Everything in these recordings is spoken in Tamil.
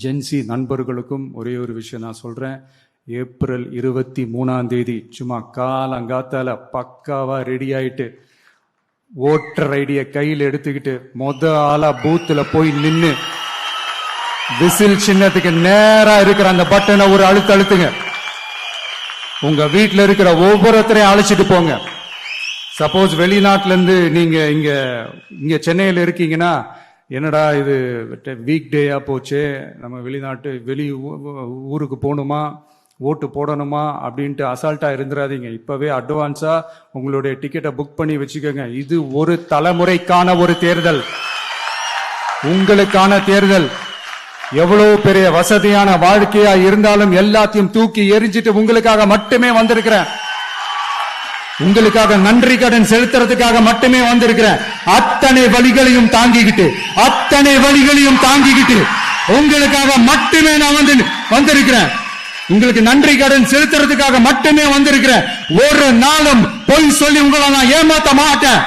ஜென்சி நண்பர்களுக்கும் ஒரே ஒரு விஷயம் நான் சொல்றேன். ஏப்ரல் 23 சும்மா காலங்காத்தால பக்காவா ரெடி ஆயிட்டு ஓட்டர் ஐடிய கையில் எடுத்துக்கிட்டு ஆளா பூத்துல போய் நின்னு விசில் சின்னத்துக்கு நேரா இருக்கிற அந்த பட்டனை ஒரு அழுத்துங்க. உங்க வீட்டுல இருக்கிற ஒவ்வொருத்தரையும் அழைச்சிட்டு போங்க. சப்போஸ் வெளிநாட்டுல இருந்து நீங்க இங்க சென்னையில இருக்கீங்கன்னா, என்னடா இது வீக் டேயா போச்சு, நம்ம வெளி ஊருக்கு போகணுமா, ஓட்டு போடணுமா அப்படின்ட்டு அசால்ட்டா இருந்துடாதீங்க. இப்பவே அட்வான்ஸா உங்களுடைய டிக்கெட்டை புக் பண்ணி வச்சுக்கோங்க. இது ஒரு தலைமுறைக்கான ஒரு தேர்தல், உங்களுக்கான தேர்தல். எவ்வளவு பெரிய வசதியான வாழ்க்கையா இருந்தாலும் எல்லாத்தையும் தூக்கி எரிஞ்சிட்டு உங்களுக்காக மட்டுமே வந்திருக்கிறேன். உங்களுக்காக நன்றி கடன் செலுத்துறதுக்காக மட்டுமே வந்திருக்கிறேன். அத்தனை வழிகளையும் தாங்கிக்கிட்டு உங்களுக்காக மட்டுமே நான் வந்திருக்கிறேன். உங்களுக்கு நன்றி கடன் செலுத்துறதுக்காக மட்டுமே வந்திருக்கிறேன். ஒரு நாளும் பொய் சொல்லி உங்களை நான் ஏமாத்த மாட்டேன்.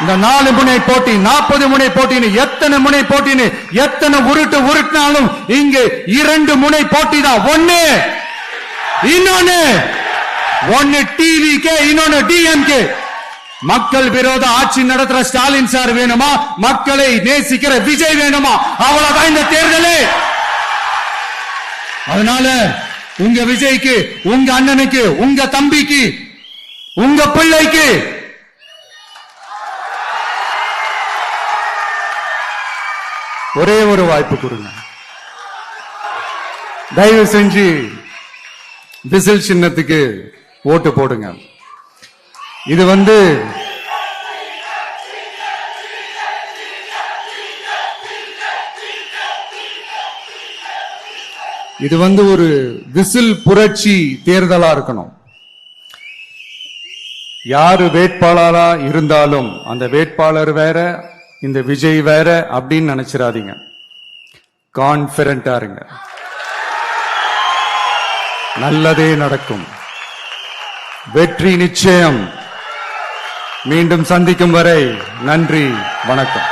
இந்த 4 முனை போட்டி, 40 முனை போட்டின்னு எத்தனை முனை போட்டின்னு எத்தனை உருட்டினாலும் இங்கு 2 முனை போட்டி தான். ஒன்னு டிவிகே, இன்னொன்னு டிஎம்கே. மக்கள் விரோத ஆட்சி நடத்துற ஸ்டாலின் சார் வேணுமா, மக்களை நேசிக்கிற விஜய் வேணுமா? அவ்வளவுதான் இந்த தேர்தலே. அதனால உங்க விஜய்க்கு, உங்க அண்ணனுக்கு, உங்க தம்பிக்கு, உங்க பிள்ளைக்கு ஒரே ஒரு வாய்ப்பு கொடுங்க. தயவு செஞ்சு விசில் சின்னத்துக்கு ஓட்டு போடுங்க. இது ஒரு விசில் புரட்சி தேர்தலா இருக்கணும். யாரு வேட்பாளரா இருந்தாலும் அந்த வேட்பாளர் வேற, இந்த விஜய் வேற அப்படின்னு நினைச்சிடாதீங்க. கான்பிடென்டா இருங்க, நல்லதே நடக்கும், வெற்றி நிச்சயம். மீண்டும் சந்திக்கும் வரை நன்றி, வணக்கம்.